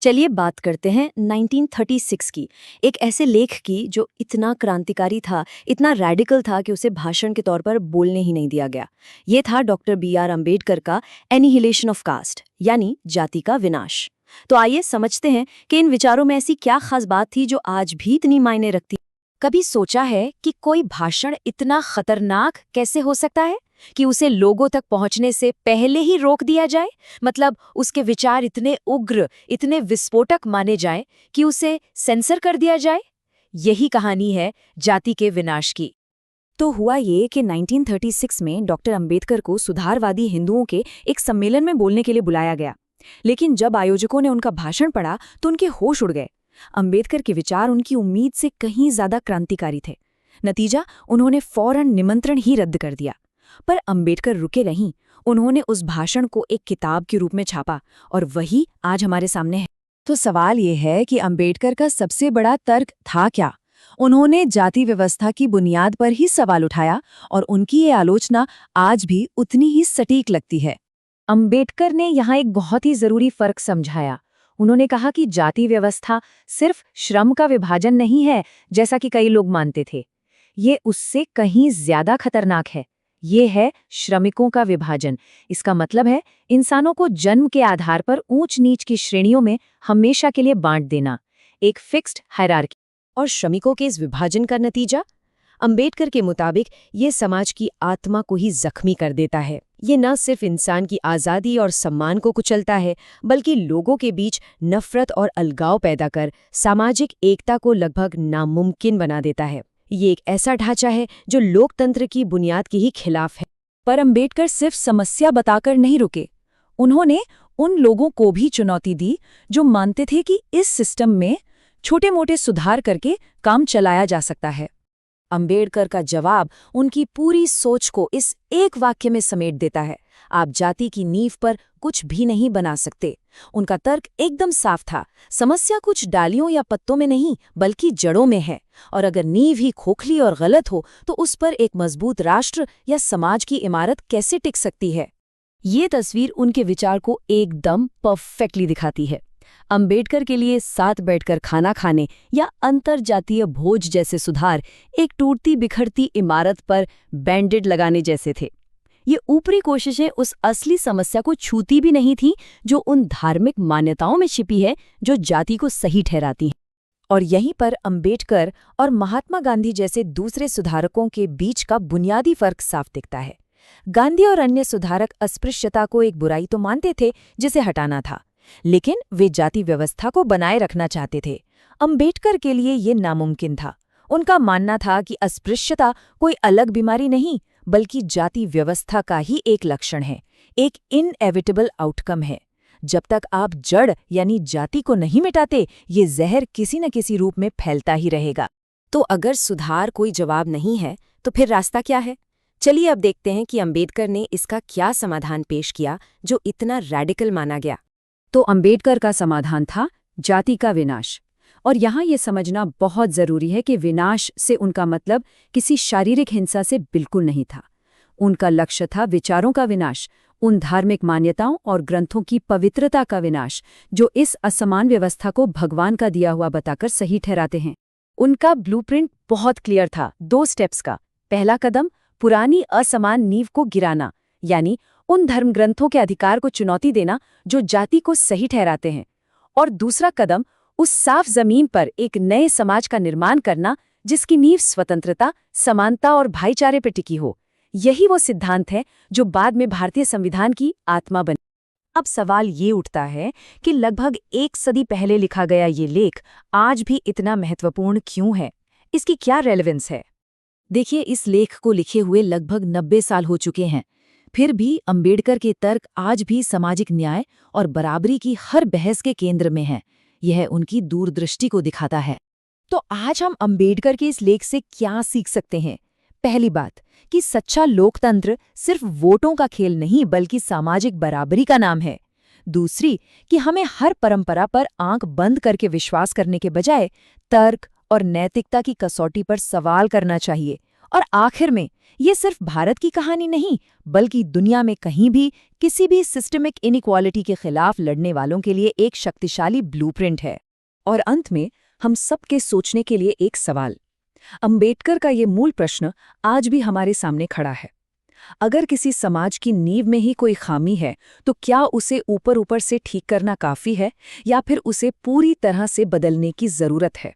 चलिए बात करते हैं 1936 की, एक ऐसे लेख की जो इतना क्रांतिकारी था, इतना रैडिकल था कि उसे भाषण के तौर पर बोलने ही नहीं दिया गया। ये था डॉक्टर बी.आर. अम्बेडकर का एनिहिलेशन ऑफ कास्ट, यानी जाति का विनाश। तो आइए समझते हैं कि इन विचारों में ऐसी क्या खास बात थी जो आज भी इतनी मायने रखती। कभी सोचा है कि कोई भाषण इतना खतरनाक कैसे हो सकता है कि उसे लोगों तक पहुंचने से पहले ही रोक दिया जाए? मतलब उसके विचार इतने उग्र, इतने विस्फोटक माने जाएं कि उसे सेंसर कर दिया जाए। यही कहानी है जाति के विनाश की। तो हुआ ये कि 1936 में डॉक्टर अंबेडकर को सुधारवादी हिंदुओं के एक सम्मेलन में बोलने के लिए बुलाया गया। लेकिन जब आयोजकों ने उनका भाषण पढ़ा तो उनके होश उड़ गए। अंबेडकर के विचार उनकी उम्मीद से कहीं ज्यादा क्रांतिकारी थे। नतीजा, उन्होंने फौरन निमंत्रण ही रद्द कर दिया। पर अंबेडकर रुके नहीं। उन्होंने उस भाषण को एक किताब के रूप में छापा और वही आज हमारे सामने है। तो सवाल ये है कि अंबेडकर का सबसे बड़ा तर्क था क्या? उन्होंने जाति व्यवस्था की बुनियाद पर ही सवाल उठाया और उनकी ये आलोचना आज भी उतनी ही सटीक लगती है। अंबेडकर ने यहाँ एक बहुत ही जरूरी फर्क समझाया। उन्होंने कहा कि जाति व्यवस्था सिर्फ श्रम का विभाजन नहीं है, जैसा कि कई लोग मानते थे। ये उससे कहीं ज्यादा खतरनाक है। ये है श्रमिकों का विभाजन। इसका मतलब है इंसानों को जन्म के आधार पर ऊंच नीच की श्रेणियों में हमेशा के लिए बांट देना, एक फिक्स्ड हायरार्की। और श्रमिकों के इस विभाजन का नतीजा, अंबेडकर के मुताबिक, ये समाज की आत्मा को ही जख्मी कर देता है। ये न सिर्फ इंसान की आज़ादी और सम्मान को कुचलता है, बल्कि लोगों के बीच नफरत और अलगाव पैदा कर सामाजिक एकता को लगभग नामुमकिन बना देता है। ये एक ऐसा ढांचा है जो लोकतंत्र की बुनियाद के ही खिलाफ है। पर अंबेडकर सिर्फ समस्या बताकर नहीं रुके। उन्होंने उन लोगों को भी चुनौती दी जो मानते थे कि इस सिस्टम में छोटे-मोटे सुधार करके काम चलाया जा सकता है। अंबेडकर का जवाब उनकी पूरी सोच को इस एक वाक्य में समेट देता है: आप जाति की नींव पर कुछ भी नहीं बना सकते। उनका तर्क एकदम साफ था। समस्या कुछ डालियों या पत्तों में नहीं, बल्कि जड़ों में है। और अगर नींव ही खोखली और गलत हो तो उस पर एक मजबूत राष्ट्र या समाज की इमारत कैसे टिक सकती है? ये तस्वीर उनके विचार को एकदम परफेक्टली दिखाती है। अंबेडकर के लिए साथ बैठकर खाना खाने या अंतरजातीय भोज जैसे सुधार एक टूटती बिखरती इमारत पर बैंडेड लगाने जैसे थे। ये ऊपरी कोशिशें उस असली समस्या को छूती भी नहीं थीं जो उन धार्मिक मान्यताओं में छिपी है जो जाति को सही ठहराती हैं। और यहीं पर अंबेडकर और महात्मा गांधी जैसे दूसरे सुधारकों के बीच का बुनियादी फर्क साफ दिखता है। गांधी और अन्य सुधारक अस्पृश्यता को एक बुराई तो मानते थे जिसे हटाना था, लेकिन वे जाति व्यवस्था को बनाए रखना चाहते थे। अंबेडकर के लिए ये नामुमकिन था। उनका मानना था कि अस्पृश्यता कोई अलग बीमारी नहीं, बल्कि जाति व्यवस्था का ही एक लक्षण है, एक इनएविटेबल आउटकम है। जब तक आप जड़ यानी जाति को नहीं मिटाते, ये जहर किसी न किसी रूप में फैलता ही रहेगा। तो अगर सुधार कोई जवाब नहीं है, तो फिर रास्ता क्या है? चलिए अब देखते हैं कि अंबेडकर ने इसका क्या समाधान पेश किया जो इतना रैडिकल माना गया। तो अंबेडकर का समाधान था जाति का विनाश। और यहाँ ये समझना बहुत जरूरी है कि विनाश से उनका मतलब किसी शारीरिक हिंसा से बिल्कुल नहीं था। उनका लक्ष्य था विचारों का विनाश, उन धार्मिक मान्यताओं और ग्रंथों की पवित्रता का विनाश जो इस असमान व्यवस्था को भगवान का दिया हुआ बताकर सही ठहराते हैं। उनका ब्लूप्रिंट बहुत क्लियर था, 2 स्टेप्स का। पहला कदम, पुरानी असमान नींव को गिराना, यानी उन धर्म ग्रंथों के अधिकार को चुनौती देना जो जाति को सही ठहराते हैं। और दूसरा कदम, उस साफ जमीन पर एक नए समाज का निर्माण करना जिसकी नींव स्वतंत्रता, समानता और भाईचारे पर टिकी हो। यही वो सिद्धांत है जो बाद में भारतीय संविधान की आत्मा बने। अब सवाल ये उठता है कि लगभग 1 सदी पहले लिखा गया ये लेख आज भी इतना महत्वपूर्ण क्यों है? इसकी क्या रेलेवेंस है? देखिए, इस लेख को लिखे हुए लगभग 90 साल हो चुके हैं। फिर भी अंबेडकर के तर्क आज भी सामाजिक न्याय और बराबरी की हर बहस के केंद्र में हैं। यह उनकी दूरदृष्टि को दिखाता है। तो आज हम अंबेडकर के इस लेख से क्या सीख सकते हैं? पहली बात कि सच्चा लोकतंत्र सिर्फ वोटों का खेल नहीं बल्कि सामाजिक बराबरी का नाम है। दूसरी कि हमें हर परंपरा पर आंख बंद करके विश्वास करने के बजाय तर्क और नैतिकता की कसौटी पर सवाल करना चाहिए। और आखिर में ये सिर्फ भारत की कहानी नहीं, बल्कि दुनिया में कहीं भी किसी भी सिस्टमिक इनइक्वालिटी के खिलाफ लड़ने वालों के लिए एक शक्तिशाली ब्लूप्रिंट है। और अंत में हम सबके सोचने के लिए एक सवाल। अंबेडकर का ये मूल प्रश्न आज भी हमारे सामने खड़ा है। अगर किसी समाज की नींव में ही कोई खामी है, तो क्या उसे ऊपर ऊपर से ठीक करना काफी है, या फिर उसे पूरी तरह से बदलने की जरूरत है?